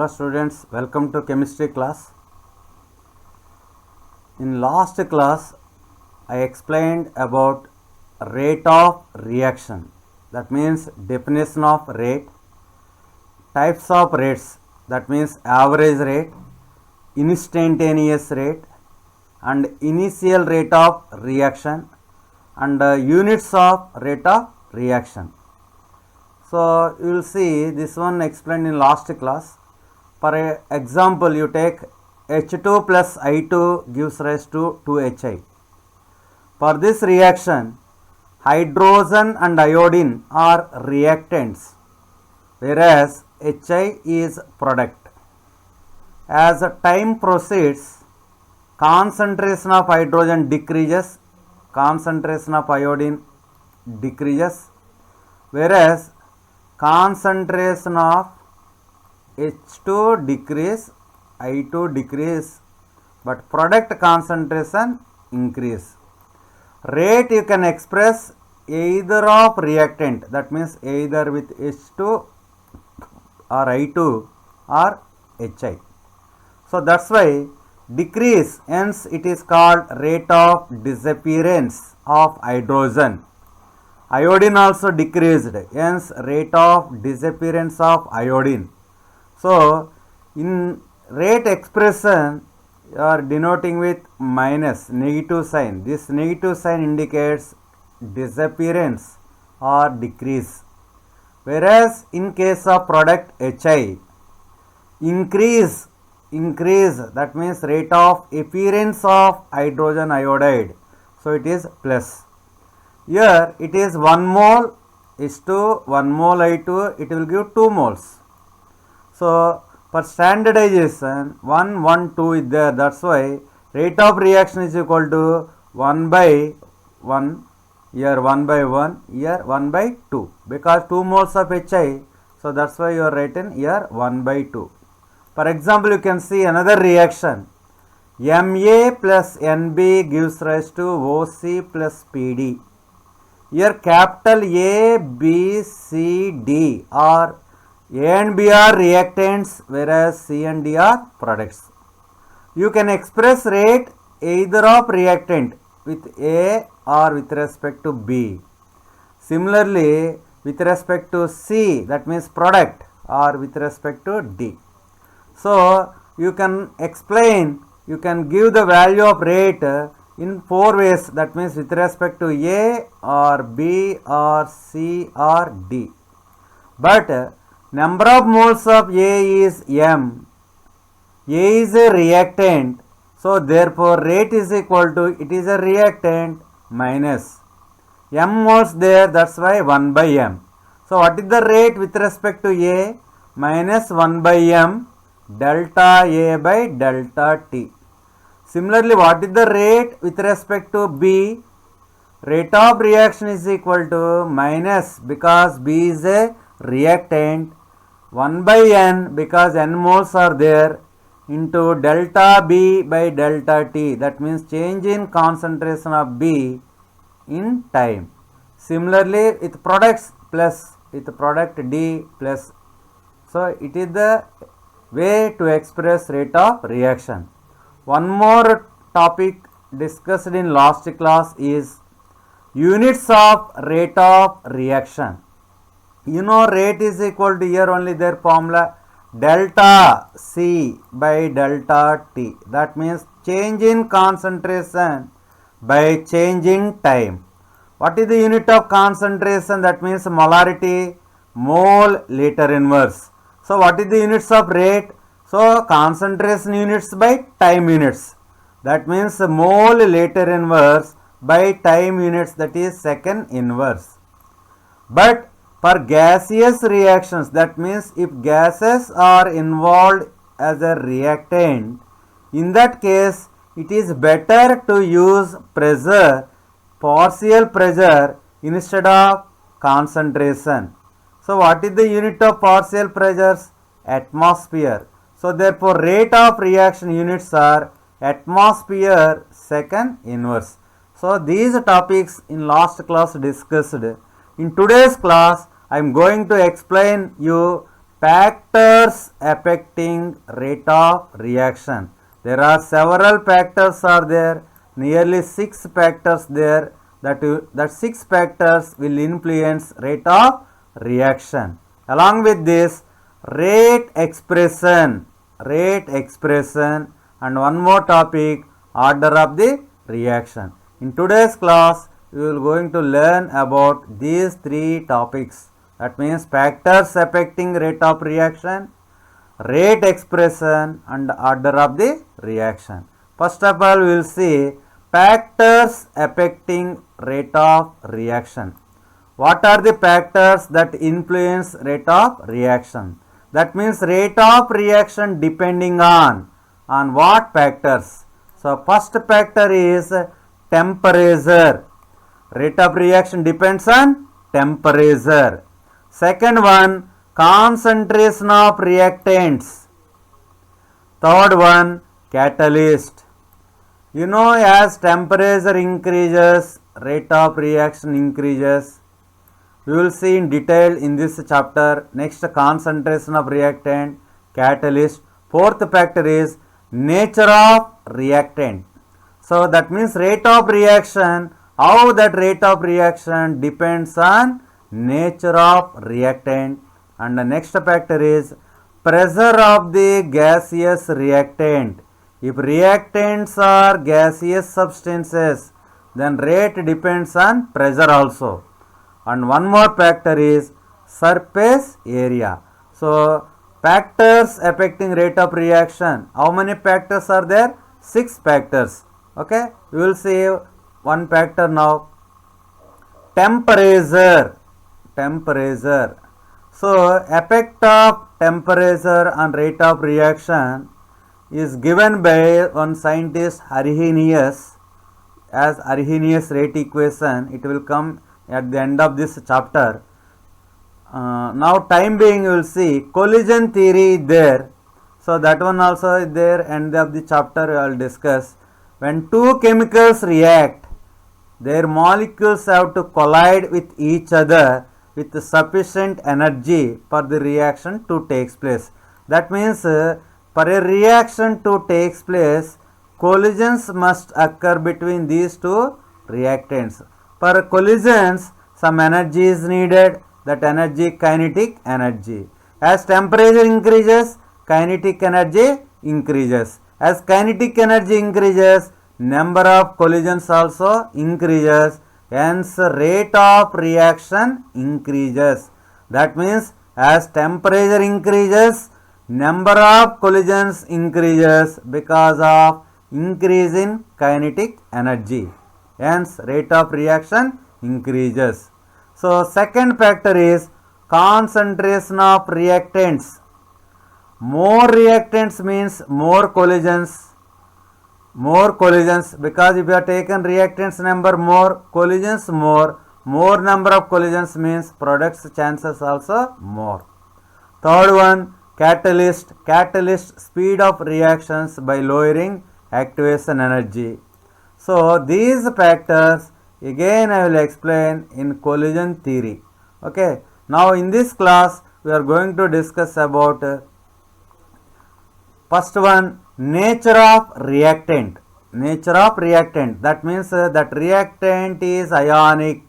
Hello students, welcome to chemistry class. In last class, I explained about rate of reaction. That means definition of rate, types of rates. That means average rate, instantaneous rate, and initial rate of reaction, and units of rate of reaction. So you will see this one explained in last class. For example, you take H2 plus I2 gives rise to 2HI. For this reaction, hydrogen and iodine are reactants, whereas HI is product. As time proceeds, concentration of hydrogen decreases, concentration of iodine decreases, whereas concentration of H2 decrease, I2 decrease, but product concentration increase. Rate you can express either of reactant, that means either with H2 or I2 or HI. So that's why decrease, hence it is called rate of disappearance of hydrogen. Iodine also decreased, hence rate of disappearance of iodine. So in rate expression you are denoting with minus, negative sign. This negative sign indicates disappearance or decrease. Whereas in case of product HI, increase, that means rate of appearance of hydrogen iodide. So it is plus. Here it is 1 mole H2, 1 mole I2, it will give 2 moles. So for standardization 1, 1, 2 is there, that's why rate of reaction is equal to 1 by 1, here 1 by 1, here 1 by 2, because 2 moles of HI, so that's why you are written here 1 by 2. For example, you can see another reaction, Ma plus Nb gives rise to OC plus Pd. Here capital A, B, C, D are A and B are reactants, whereas C and D are products. You can express rate either of reactant with A or with respect to B. Similarly, with respect to C, that means product, or with respect to D. So you can explain, you can give the value of rate in 4 ways, that means with respect to A or B or C or D. But number of moles of A is M. A is a reactant, so therefore rate is equal to, it is a reactant minus M moles there, that's why 1 by M. So what is the rate with respect to A? Minus 1 by M delta A by delta T. Similarly, what is the rate with respect to B? Rate of reaction is equal to minus, because B is a reactant, 1 by N, because N moles are there, into delta B by delta T, that means change in concentration of B in time. Similarly, with products plus, with product D plus. So it is the way to express rate of reaction. One more topic discussed in last class is units of rate of reaction. You know rate is equal to, here only their formula, delta C by delta T. That means change in concentration by change in time. What is the unit of concentration? That means molarity, mole liter inverse. So what is the units of rate? So concentration units by time units. That means mole liter inverse by time units, that is second inverse. But for gaseous reactions, that means if gases are involved as a reactant, in that case it is better to use pressure, partial pressure instead of concentration. So what is the unit of partial pressures? Atmosphere. So therefore rate of reaction units are atmosphere second inverse. So these topics in last class discussed. In today's class I am going to explain you factors affecting rate of reaction. There are several factors are there, nearly 6 factors there, that 6 factors will influence rate of reaction. Along with this, rate expression, and one more topic, order of the reaction. In today's class, we will going to learn about these 3 topics. That means factors affecting rate of reaction, rate expression, and order of the reaction. First of all, we will see factors affecting rate of reaction. What are the factors that influence rate of reaction? That means rate of reaction depending on what factors? So first factor is temperature. Rate of reaction depends on temperature. Second one, concentration of reactants. Third one, catalyst. You know, as temperature increases, rate of reaction increases. We will see in detail in this chapter. Next, concentration of reactant, catalyst. Fourth factor is nature of reactant. So that means rate of reaction, how that rate of reaction depends on nature of reactant. And the next factor is pressure of the gaseous reactant. If reactants are gaseous substances, then rate depends on pressure also. And one more factor is surface area. So factors affecting rate of reaction, how many factors are there? 6 factors. Okay, we will see one factor now, temperature. So effect of temperature on rate of reaction is given by one scientist, Arrhenius, as Arrhenius rate equation. It will come at the end of this chapter. Now time being, you will see collision theory is there. So that one also is there. End of the chapter we will discuss. When two chemicals react, their molecules have to collide with each other with sufficient energy for the reaction to take place. That means for a reaction to take place, collisions must occur between these two reactants. For collisions, some energy is needed, that energy kinetic energy. As temperature increases, kinetic energy increases. As kinetic energy increases, number of collisions also increases, hence rate of reaction increases. That means as temperature increases, number of collisions increases because of increase in kinetic energy. Hence rate of reaction increases. So second factor is concentration of reactants. More reactants means more collisions. Because if you have taken reactants number more, collisions more number of collisions means products chances also more. Third one, catalyst. Speed of reactions by lowering activation energy. So these factors again I will explain in collision theory. Okay, now in this class we are going to discuss about first one, nature of reactant. That means that reactant is ionic,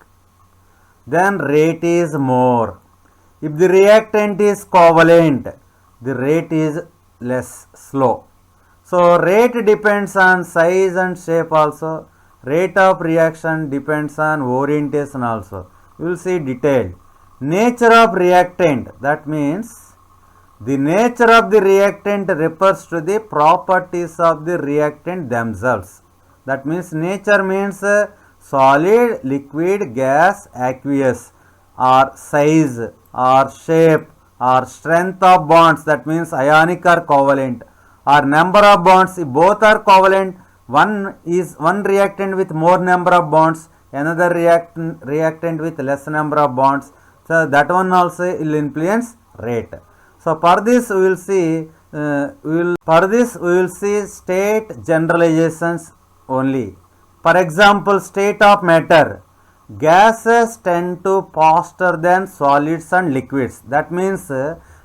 then rate is more. If the reactant is covalent, the rate is less, slow. So rate depends on size and shape also. Rate of reaction depends on orientation also. You will see detailed. Nature of reactant, that means the nature of the reactant refers to the properties of the reactant themselves. That means nature means solid, liquid, gas, aqueous, or size, or shape, or strength of bonds. That means ionic or covalent, or number of bonds. If both are covalent, one reactant with more number of bonds, another reactant with less number of bonds. So that one also will influence rate. So for this we will see state generalizations only. For example, state of matter. Gases tend to faster than solids and liquids. That means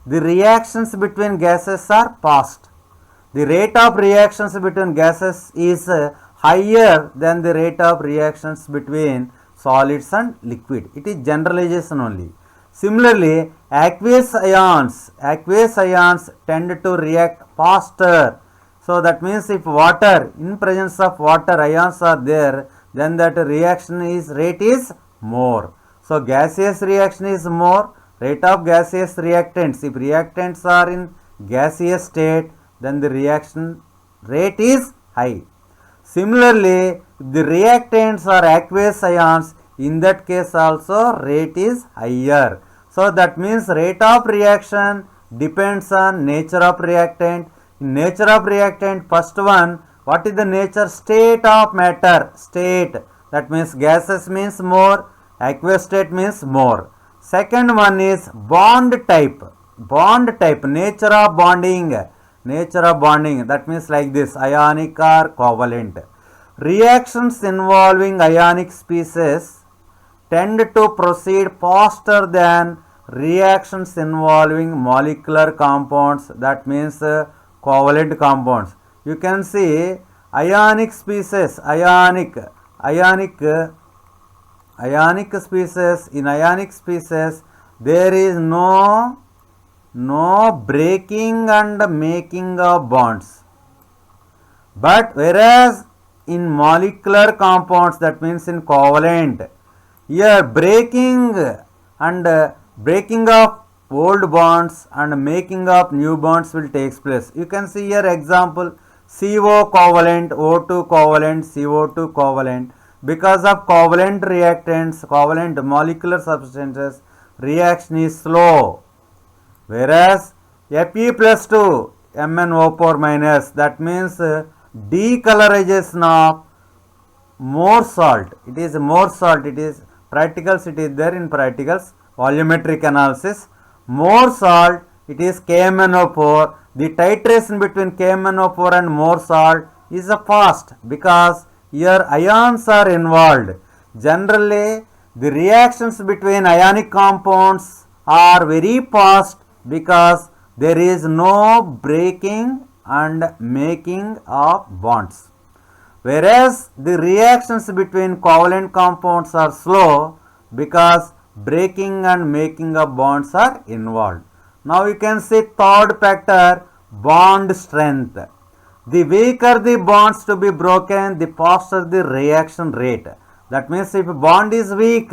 the reactions between gases are fast. The rate of reactions between gases is higher than the rate of reactions between solids and liquid. It is generalization only. Similarly, aqueous ions tend to react faster. So that means if water, in presence of water, ions are there, then that reaction is rate is more. So gaseous reaction is more, rate of gaseous reactants. If reactants are in gaseous state, then the reaction rate is high. Similarly, the reactants are aqueous ions, in that case also rate is higher. So that means rate of reaction depends on nature of reactant. In nature of reactant, first one, what is the nature? State of matter. State, that means gases means more, aqueous state means more. Second one is bond type. Bond type, nature of bonding. Nature of bonding, that means like this, ionic or covalent. Reactions involving ionic species tend to proceed faster than reactions involving molecular compounds, that means covalent compounds. You can see ionic species, ionic species, in ionic species there is no breaking and making of bonds. But whereas in molecular compounds, that means in covalent, here breaking of old bonds and making of new bonds will take place. You can see here example CO covalent, O2 covalent, CO2 covalent. Because of covalent reactants, covalent molecular substances, reaction is slow. Whereas Fe plus 2 MnO4 minus, that means decolorization of more salt. It is more salt. It is practicals. It is there in practicals. Volumetric analysis. More salt. It is KMnO4. The titration between KMnO4 and more salt is fast because here ions are involved. Generally, the reactions between ionic compounds are very fast because there is no breaking and making of bonds. Whereas the reactions between covalent compounds are slow because breaking and making of bonds are involved. Now you can see third factor, bond strength. The weaker the bonds to be broken, the faster the reaction rate. That means if bond is weak,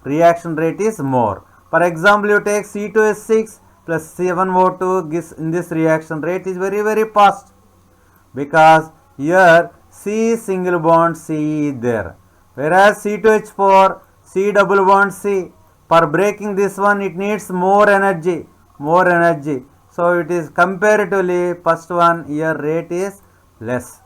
reaction rate is more. For example, you take C2H6 plus C1O2, in this reaction rate is very fast because here C single bond C is there. Whereas C2H4, C double bond C, for breaking this one it needs more energy. So it is comparatively first one, here rate is less.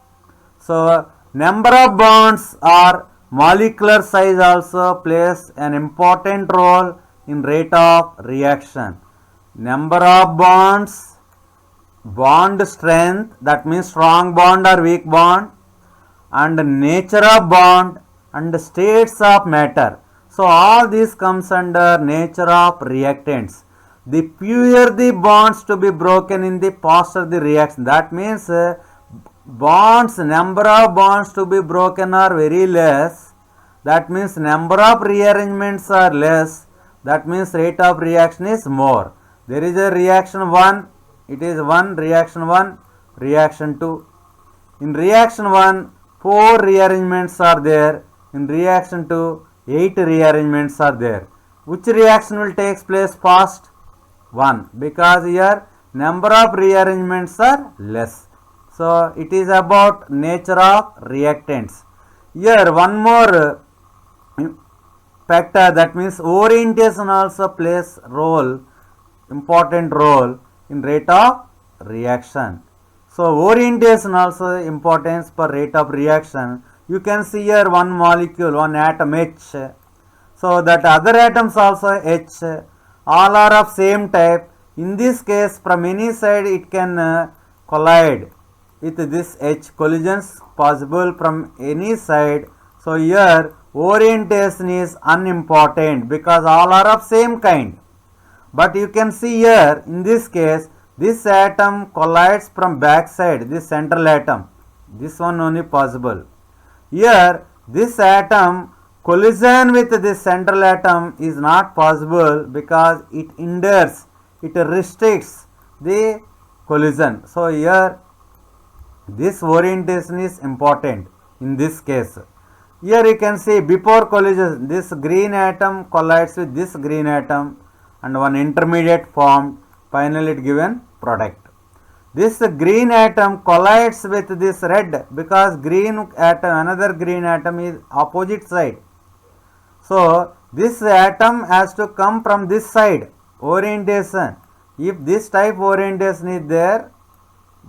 So number of bonds or molecular size also plays an important role in rate of reaction. Number of bonds, bond strength, that means strong bond or weak bond, and nature of bond and states of matter. So all this comes under nature of reactants. The fewer the bonds to be broken in, the faster the reaction. That means bonds, number of bonds to be broken are very less. That means number of rearrangements are less. That means rate of reaction is more. There is a reaction 1, it is 1, reaction 1, reaction 2. In reaction 1, 4 rearrangements are there. In reaction 2, 8 rearrangements are there. Which reaction will take place fast? 1, because here number of rearrangements are less. So it is about nature of reactants. Here one more factor, that means orientation also plays important role in rate of reaction. So orientation also importance for rate of reaction. You can see here one molecule, one atom H. So that other atoms also H. All are of same type. In this case, from any side it can collide with this H. Collisions possible from any side. So here orientation is unimportant because all are of same kind. But you can see here in this case this atom collides from backside, this central atom, this one only possible. Here this atom collision with this central atom is not possible because it hinders, it restricts the collision. So here this orientation is important in this case. Here you can see before collision this green atom collides with this green atom and one intermediate formed, finally it given product. This green atom collides with this red because green atom, another green atom is opposite side. So this atom has to come from this side, orientation. If this type orientation is there,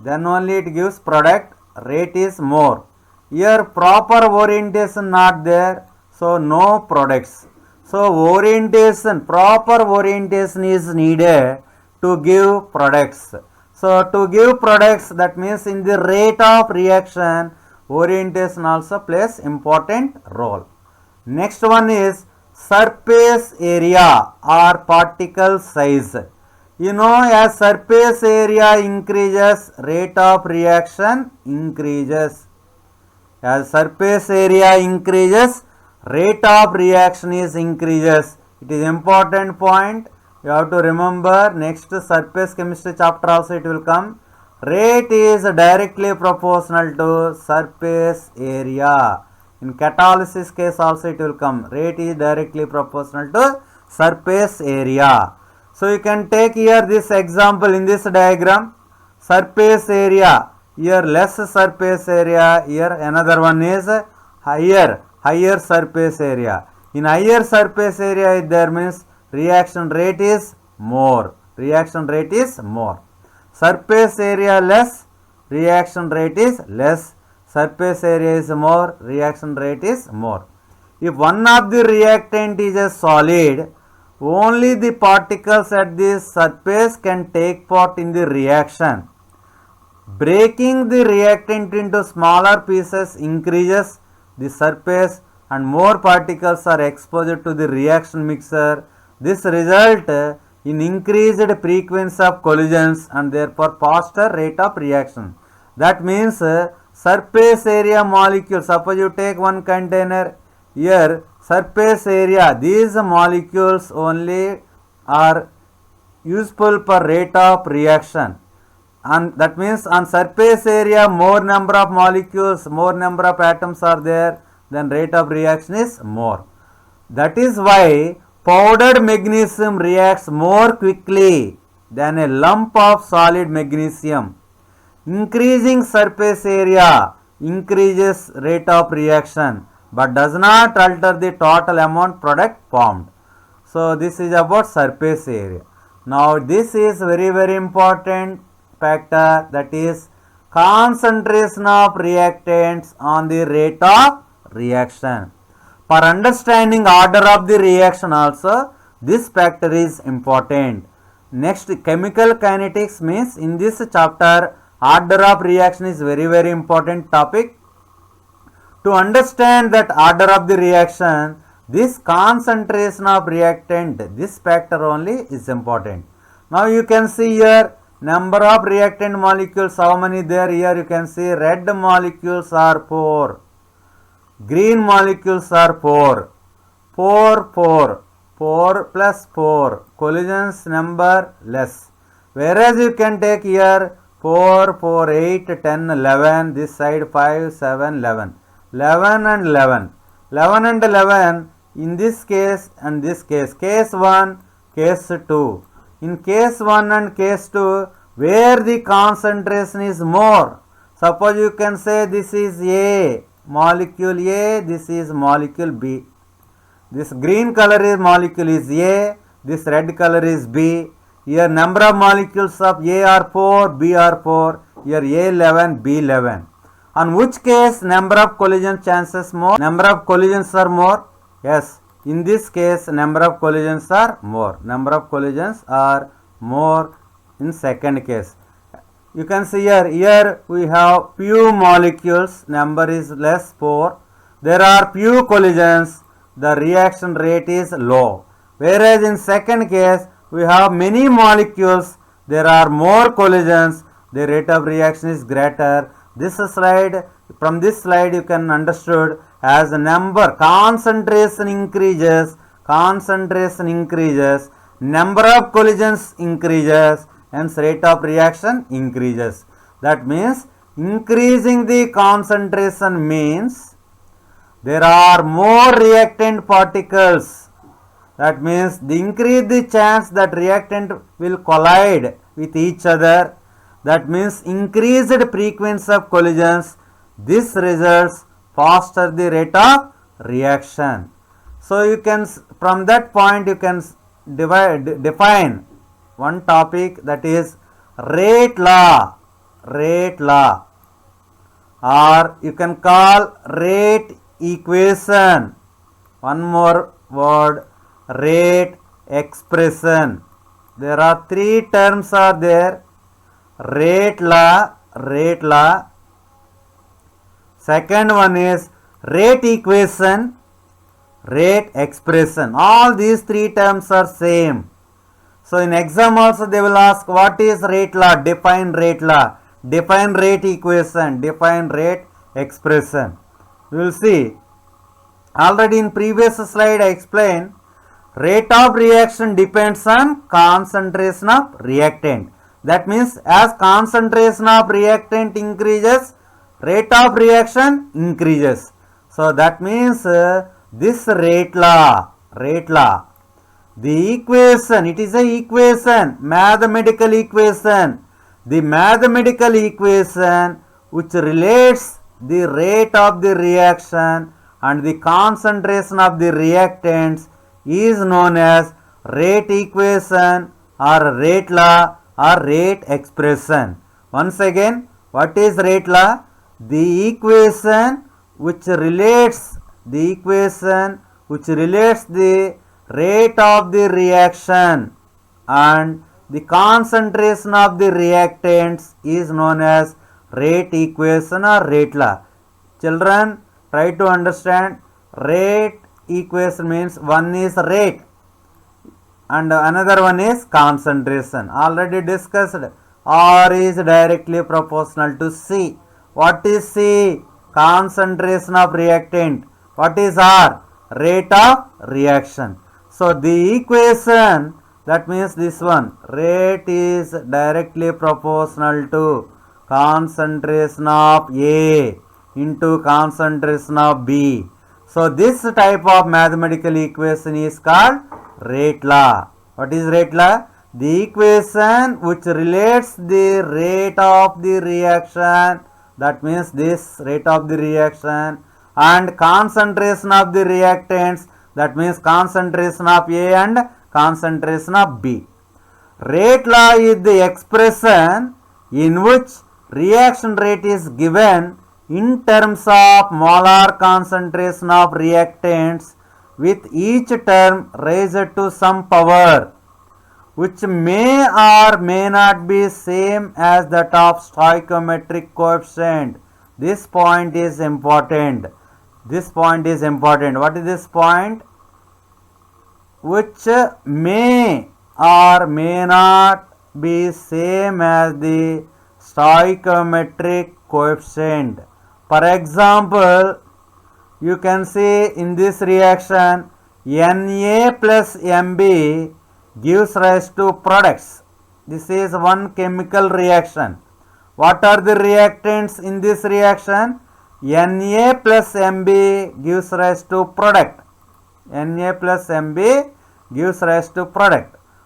then only it gives product, rate is more. Here proper orientation not there, so no products. So orientation, proper orientation is needed to give products. So to give products, that means in the rate of reaction, orientation also plays important role. Next one is surface area or particle size. You know, as surface area increases, rate of reaction increases. As surface area increases, rate of reaction is increases. It is important point. You have to remember, next surface chemistry chapter also it will come. Rate is directly proportional to surface area. In catalysis case also it will come. Rate is directly proportional to surface area. So you can take here this example in this diagram. Surface area. Here less surface area. Here another one is higher surface area. In higher surface area there means reaction rate is more. Reaction rate is more. Surface area less, reaction rate is less. Surface area is more, reaction rate is more. If one of the reactant is a solid, only the particles at the surface can take part in the reaction. Breaking the reactant into smaller pieces increases the surface and more particles are exposed to the reaction mixer. This result in increased frequency of collisions and therefore faster rate of reaction. That means surface area molecule, suppose you take one container, here surface area, these molecules only are useful for rate of reaction, and that means on surface area more number of molecules, more number of atoms are there, then rate of reaction is more. That is why powdered magnesium reacts more quickly than a lump of solid magnesium. Increasing surface area increases rate of reaction but does not alter the total amount product formed. So this is about surface area. Now this is very important factor, that is concentration of reactants on the rate of reaction. For understanding order of the reaction also, this factor is important. Next, chemical kinetics means in this chapter, order of reaction is very important topic. To understand that order of the reaction, this concentration of reactant, this factor only is important. Now you can see here number of reactant molecules, how many there. Here you can see red molecules are 4. Green molecules are 4. 4 plus 4. Collisions number less. Whereas you can take here 4, 8, 10, 11. This side 5, 7, 11. 11 and 11. 11 and 11 in this case and this case. Case 1, case 2. In case 1 and case 2, where the concentration is more. Suppose you can say this is A. Molecule A, this is molecule B. This green color is molecule is A, this red color is B. Here number of molecules of A are 4, B are 4. Here A11, B11. On which case number of collision chances more? Number of collisions are more? Yes. In this case number of collisions are more. Number of collisions are more in second case. You can see here we have few molecules, number is less 4. There are few collisions, the reaction rate is low. Whereas in second case we have many molecules, there are more collisions, the rate of reaction is greater. This slide, from this slide you can understood as the number, concentration increases, number of collisions increases, hence rate of reaction increases. That means increasing the concentration means there are more reactant particles. That means the increase the chance that reactant will collide with each other. That means increased frequency of collisions. This results faster the rate of reaction. So you can, from that point you can define one topic, that is rate law, or you can call rate equation. One more word, rate expression. There are three terms are there: rate law. Second one is rate equation, rate expression. All these three terms are same. So in exam also they will ask what is rate law, define rate law, define rate equation, define rate expression. We will see. Already in previous slide I explained rate of reaction depends on concentration of reactant. That means as concentration of reactant increases, rate of reaction increases. So that means this rate law, the equation, it is a equation, mathematical equation. The mathematical equation which relates the rate of the reaction and the concentration of the reactants is known as rate equation or rate law or rate expression. Once again, what is rate law? The equation which relates the rate of the reaction and the concentration of the reactants is known as rate equation or rate law. Children, try to understand. Rate equation means one is rate and another one is concentration. Already discussed. R is directly proportional to C. What is C? Concentration of reactant. What is R? Rate of reaction. So the equation, that means this one, rate is directly proportional to concentration of A into concentration of B. So this type of mathematical equation is called rate law. What is rate law? The equation which relates the rate of the reaction, that means this rate of the reaction, and concentration of the reactants, that means concentration of A and concentration of B. Rate law is the expression in which reaction rate is given in terms of molar concentration of reactants, with each term raised to some power which may or may not be same as that of stoichiometric coefficient. This point is important. What is this point? Which may or may not be same as the stoichiometric coefficient. For example, you can see in this reaction Na plus Mb gives rise to products. This is one chemical reaction. What are the reactants in this reaction? Na plus Mb gives rise to product.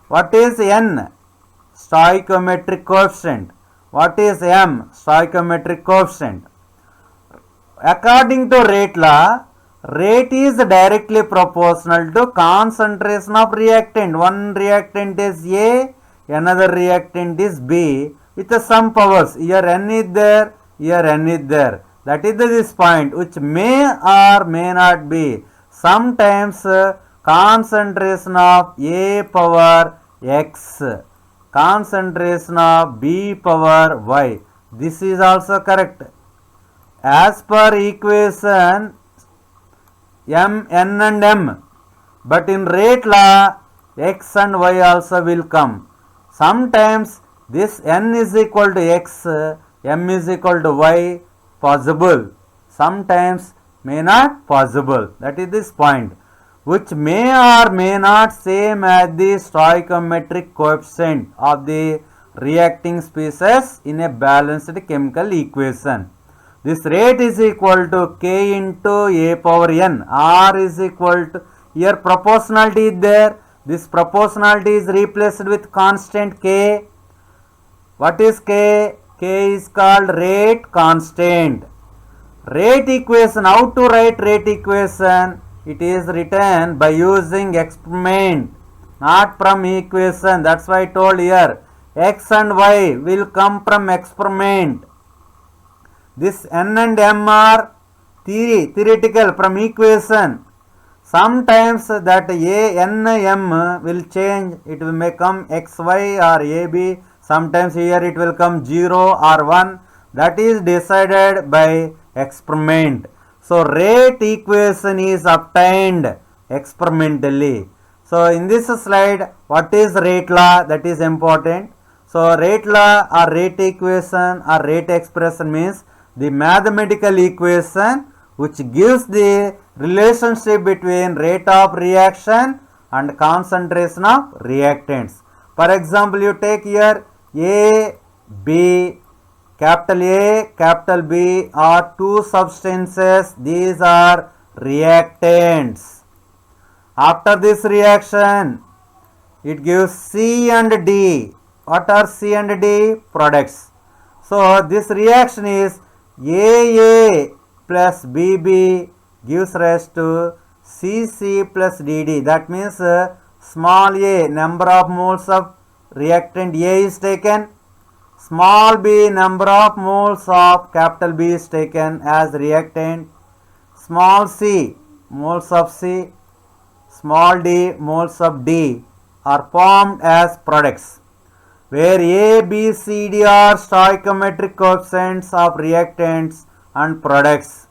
What is N? Stoichiometric coefficient. What is M? Stoichiometric coefficient. According to rate law, rate is directly proportional to concentration of reactant. One reactant is A, another reactant is B with some powers. Here N is there, here N is there. That is this point which may or may not be. Sometimes concentration of A power X, concentration of B power Y. This is also correct. As per equation M, N and M. But in rate law, x and y also will come. Sometimes this n is equal to x, m is equal to y possible. Sometimes may not possible. That is this point, which may or may not same as the stoichiometric coefficient of the reacting species in a balanced chemical equation. This rate is equal to k into a power n. R is equal to, here proportionality is there. This proportionality is replaced with constant k. What is k? K is called rate constant. Rate equation, how to write rate equation? It is written by using experiment, not from equation. That's why I told here, x and y will come from experiment. This n and m are theoretical from equation. Sometimes that a n m will change, it will become xy or ab. Sometimes here it will come 0 or 1. That is decided by experiment. So rate equation is obtained experimentally. So in this slide, what is rate law? That is important. So rate law or rate equation or rate expression means the mathematical equation which gives the relationship between rate of reaction and concentration of reactants. For example, you take here A, B, capital A, capital B are two substances. These are reactants. After this reaction, it gives C and D. What are C and D? Products. So this reaction is AA plus BB gives rise to CC plus DD. That means small a, number of moles of reactant A is taken. Small b, number of moles of capital B is taken as reactant. Small c, moles of C. Small d, moles of D are formed as products, where A, B, C, D are stoichiometric coefficients of reactants and products.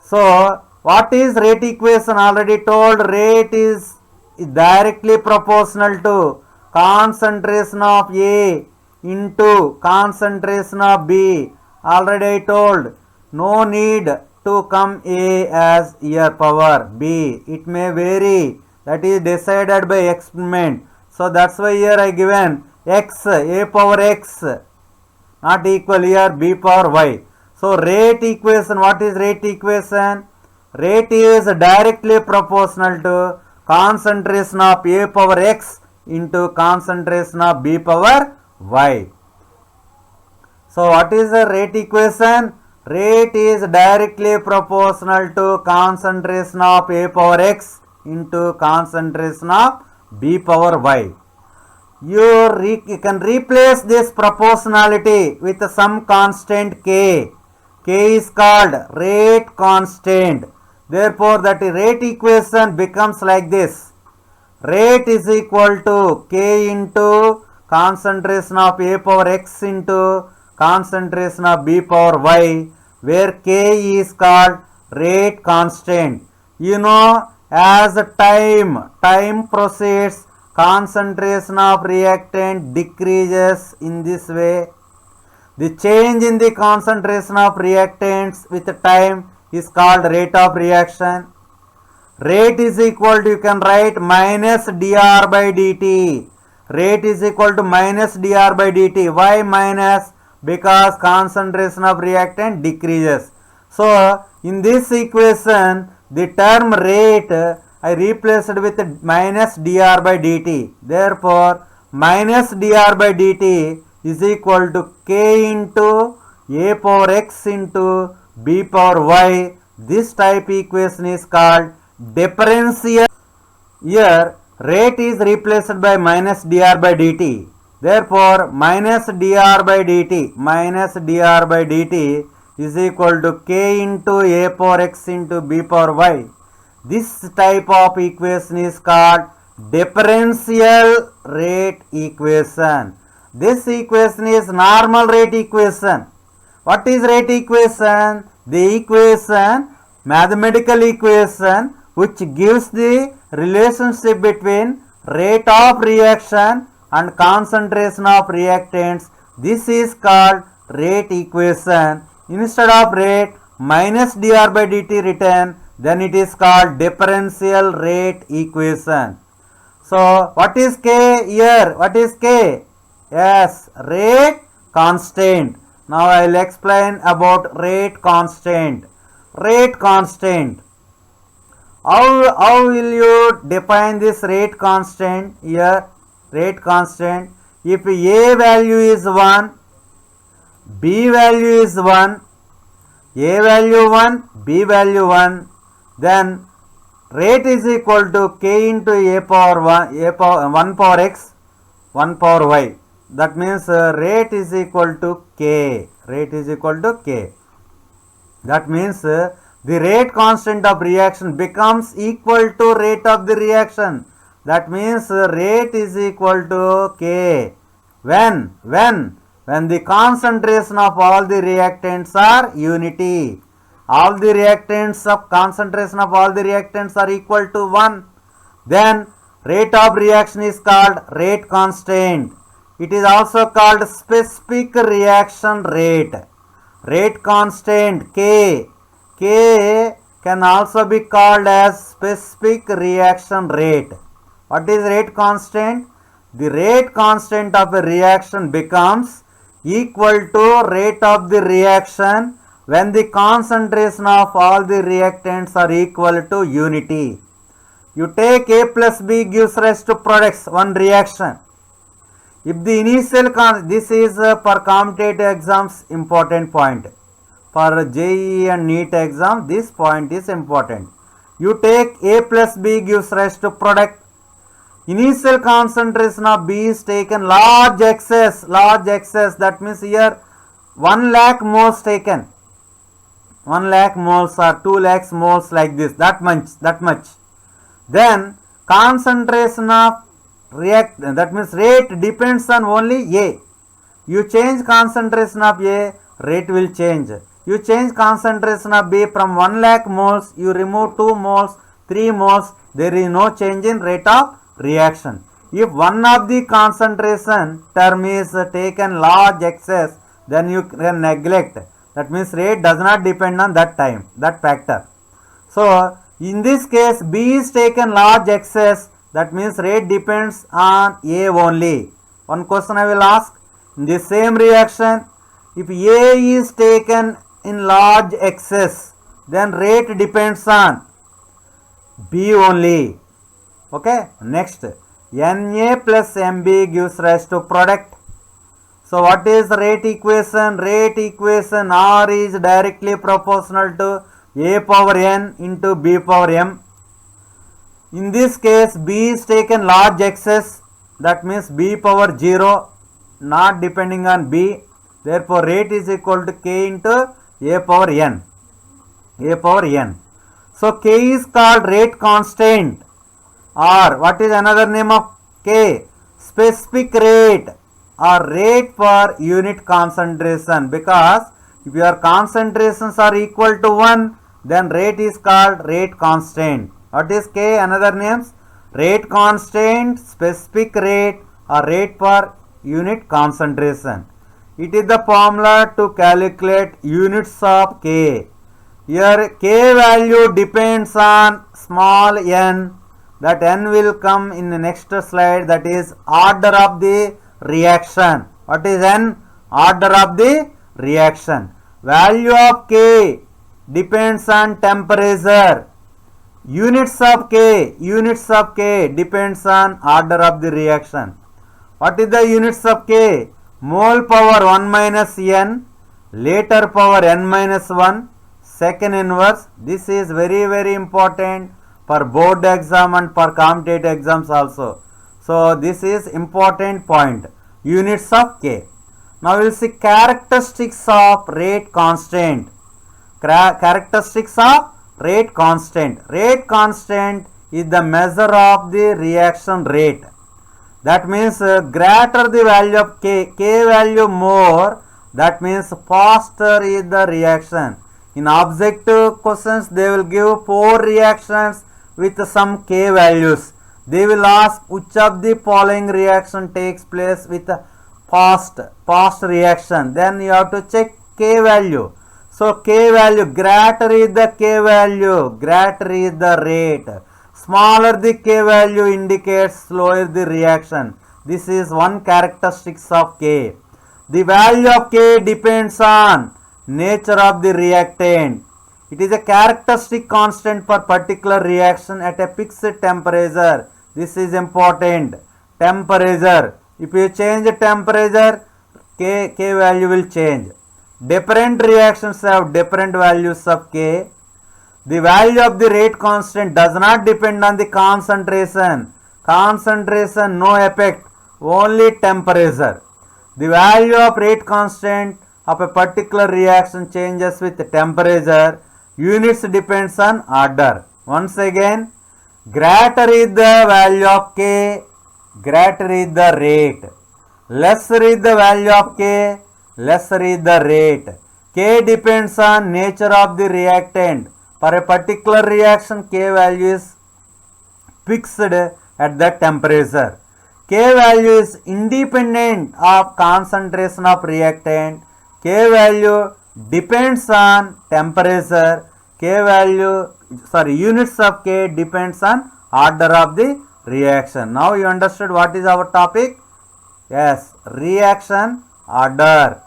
So, what is rate equation? Already told, rate is directly proportional to concentration of A into concentration of B. Already I told, no need to come A as here power B. It may vary. That is decided by experiment. So that's why here I given x, A power x, not equal here B power y. So rate equation, what is rate equation? Rate is directly proportional to concentration of A power x into concentration of B power y. So what is the rate equation? Rate is directly proportional to concentration of A power x into concentration of B power y. You can replace this proportionality with some constant k. K is called rate constant. Therefore, that rate equation becomes like this. Rate is equal to k into concentration of A power x into concentration of B power y, where k is called rate constant. You know, as time proceeds, concentration of reactant decreases in this way. The change in the concentration of reactants with time is called rate of reaction. Rate is equal to, you can write minus dr by dt. Rate is equal to minus dr by dt. Why minus? Because concentration of reactant decreases. So in this equation, the term rate I replaced with minus dr by dt. Therefore, minus dr by dt is equal to k into A power x into B power y. This type equation is called differential. Here, rate is replaced by minus dr by dt. Therefore, minus dr by dt is equal to k into A power x into B power y. This type of equation is called differential rate equation. This equation is normal rate equation. What is rate equation? The mathematical equation which gives the relationship between rate of reaction and concentration of reactants. This is called rate equation. Instead of rate minus dr by dt written, then it is called differential rate equation. So what is K here? What is K? Yes, rate constant. Now I will explain about rate constant. Rate constant. How will you define this rate constant here? Rate constant. If A value is 1, B value is 1, A value 1, B value 1, then rate is equal to K into A power 1 power X, 1 power Y. That means rate is equal to K. Rate is equal to K. That means the rate constant of reaction becomes equal to rate of the reaction. That means rate is equal to K. When the concentration of all the reactants are unity. All the reactants of concentration of all the reactants are equal to 1. Then rate of reaction is called rate constant. It is also called specific reaction rate. Rate constant K. K can also be called as specific reaction rate. What is rate constant? The rate constant of a reaction becomes equal to rate of the reaction when the concentration of all the reactants are equal to unity. You take A plus B gives rise to products, one reaction. If the initial this is for competitive exams important point. For JEE and NEET exam, this point is important. You take A plus B gives rise to product. Initial concentration of B is taken large excess. That means here 1 lakh moles taken. 1 lakh moles or 2 lakhs moles like this. That much. Then concentration of that means rate depends on only A. You change concentration of A, rate will change. You change concentration of B from 1 lakh moles, you remove 2 moles, 3 moles, there is no change in rate of reaction. If one of the concentration term is taken large excess, then you can neglect. That means rate does not depend on that time, that factor. So in this case B is taken large excess, that means rate depends on A only. One question I will ask. In the same reaction, if A is taken in large excess, then rate depends on B only. Okay, next. Na plus Mb gives rise to product. So what is the rate equation? Rate equation R is directly proportional to A power n into B power m. In this case B is taken large excess, that means B power 0 not depending on B. Therefore rate is equal to K into A power n. A power n. So K is called rate constant, or what is another name of K? Specific rate or rate per unit concentration, because if your concentrations are equal to 1, then rate is called rate constant. What is K? Another names? Rate constant, specific rate or rate per unit concentration. It is the formula to calculate units of K. Here K value depends on small n. That n will come in the next slide, that is order of the reaction. What is n? Order of the reaction. Value of K depends on temperature. Units of K depends on order of the reaction. What is the units of K? Mole power 1 minus n, liter power n minus 1, second inverse. This is very important for board exam and for competitive exams also. So this is important point. Units of K. Now we will see characteristics of rate constant. Characteristics of rate constant. Rate constant is the measure of the reaction rate. That means greater the value of K value more, that means faster is the reaction. In objective questions they will give 4 reactions with some K values. They will ask which of the following reaction takes place with a past reaction. Then you have to check K value. So K value, greater is the K value, greater is the rate. Smaller the K value indicates slower the reaction. This is one characteristics of K. The value of K depends on nature of the reactant. It is a characteristic constant for particular reaction at a fixed temperature. This is important. Temperature. If you change the temperature, K value will change. Different reactions have different values of K. The value of the rate constant does not depend on the concentration. Concentration, no effect, only temperature. The value of rate constant of a particular reaction changes with temperature. Units depends on order. Once again, greater is the value of K, greater is the rate. Lesser is the value of K, lesser is the rate. K depends on nature of the reactant. For a particular reaction, K value is fixed at the temperature. K value is independent of concentration of reactant. K value depends on temperature. Units of K depends on order of the reaction. Now you understood what is our topic? Yes, reaction order.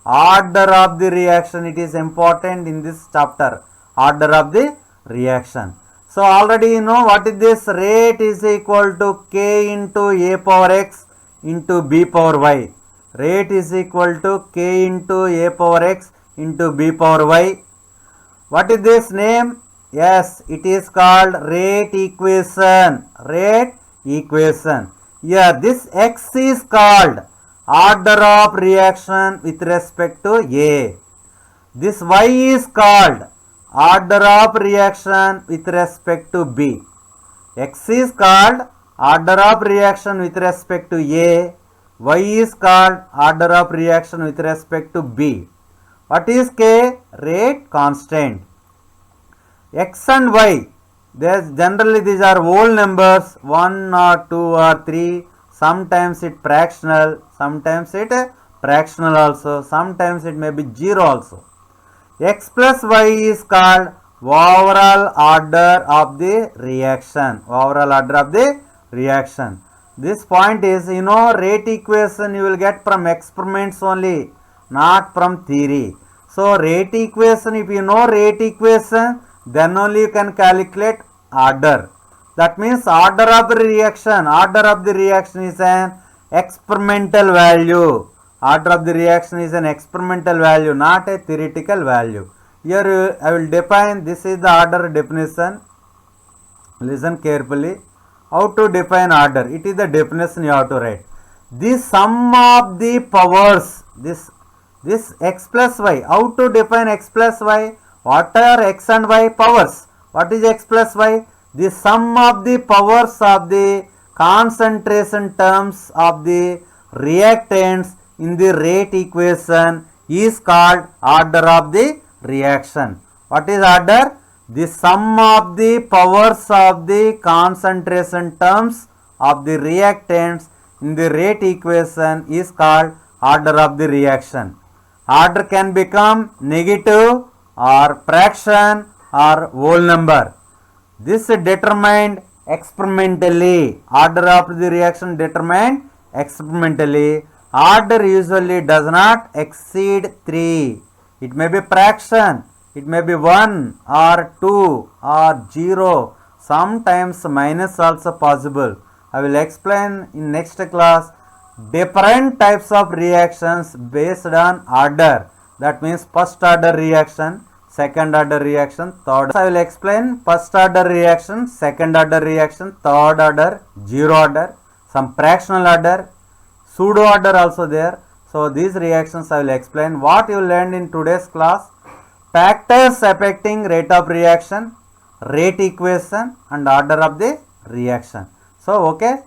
Order of the reaction, it is important in this chapter. Order of the reaction. So already you know what is this. Rate is equal to K into A power X into B power Y. Rate is equal to K into A power X into B power Y. What is this name? Yes, it is called rate equation. Rate equation. Here this X is called order of reaction with respect to A. This Y is called order of reaction with respect to B. X is called order of reaction with respect to A. Y is called order of reaction with respect to B. What is K? Rate constant. X and Y, generally these are whole numbers, 1 or 2 or 3. Sometimes it fractional, sometimes it fractional also, sometimes it may be 0 also. X plus Y is called overall order of the reaction. Overall order of the reaction. This point is, you know, rate equation you will get from experiments only, not from theory. So rate equation, if you know rate equation, then only you can calculate order. That means order of the reaction. Order of the reaction is an experimental value. Order of the reaction is an experimental value, not a theoretical value. Here I will define, this is the order definition. Listen carefully. How to define order? It is the definition you have to write. The sum of the powers, this X plus Y. How to define X plus Y? What are X and Y powers? What is X plus Y? The sum of the powers of the concentration terms of the reactants in the rate equation is called order of the reaction. What is order? The sum of the powers of the concentration terms of the reactants in the rate equation is called order of the reaction. Order can become negative or fraction or whole number. This is determined experimentally. Order of the reaction determined experimentally. Order usually does not exceed 3. It may be fraction. It may be 1 or 2 or 0. Sometimes minus also possible. I will explain in next class different types of reactions based on order. That means first order reaction, second order reaction, third. I will explain first order reaction, second order reaction, third order, zero order, some fractional order, pseudo order also there. So these reactions I will explain. What you learned in today's class: factors affecting rate of reaction, rate equation and order of the reaction. So okay.